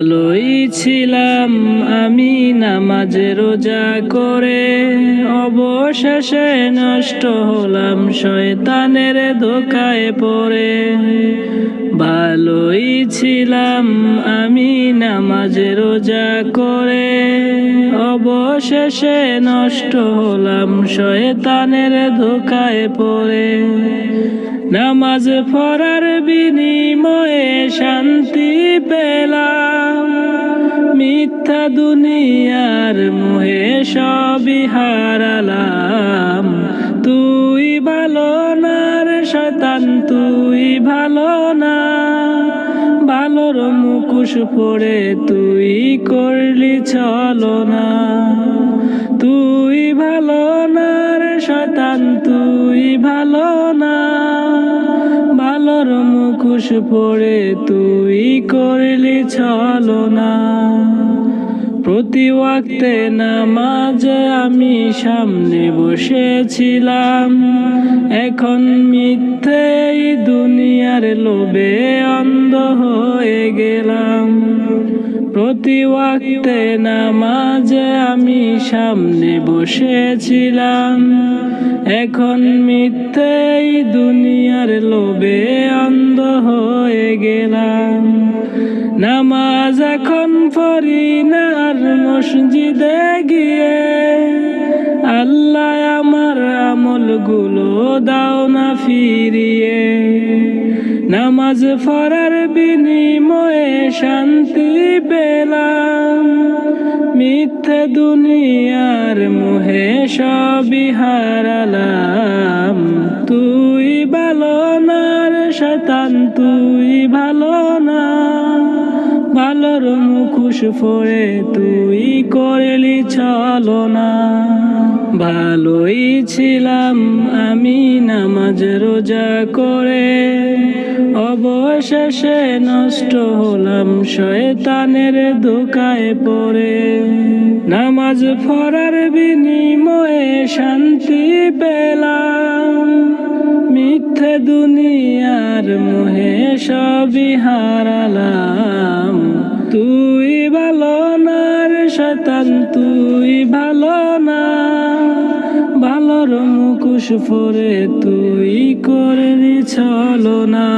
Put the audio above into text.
ভালোই ছিলাম আমি নামাজ রোজা করে, অবশেষে নষ্ট হলাম শয়তানের ধোঁকায় পড়ে। ভালোই ছিলাম আমি নামাজ রোজা করে, অবশেষে নষ্ট হলাম শয়তানের ধোঁকায় পড়ে। নামাজ পড়ার বিনিময়ে শান্তি পেলাম, মিথ্যা দুনিয়ার মোহে সবই হারালাম। তুই ভালো না রে শয়তান, তুই ভালো না, ভালোর মুখোশ পরে তুই করলি ছলনা। তুই ভালো না রে শয়তান, তুই ভালো না, ভালোর মুখোশ পরে তুই করলি ছলনা। প্রতি ওয়াক্তে নামাজ আমি সামনে বসেছিলাম, এখন মিথ্যেই দুনিয়ার লোভে অন্ধ হয়ে গেলাম। প্রতি ওয়াক্তে নামাজ আমি সামনে বসেছিলাম, এখন মিথ্যেই দুনিয়ার লোভে অন্ধ হয়ে গেলাম। নামাজ এখন পড়ি না আর মসজিদে গিয়ে, আল্লাহ আমার আমলগুলো দাও না ফিরিয়ে। নামাজ পড়ার বিনিময়ে শান্তি পেলাম, মিথ্যে দুনিয়ার মোহে সবই হারালাম। তুই ভালো না রে শয়তান, তুই ভালো না, ভালোর মুখোশ পরে তুই করলি ছলনা। ভালোই ছিলাম আমি নামাজ রোজা করে, অবশেষে নষ্ট হলাম শয়তানের ধোঁকায় পড়ে। নামাজ পড়ার বিনিময়ে শান্তি পেলাম, মিথ্যে দুনিয়ার মোহে সবই হারালাম। তুই ভালো না রে শয়তান, তুই ভালো না, ভালোর মুখোশ পরে তুই করলি ছলনা।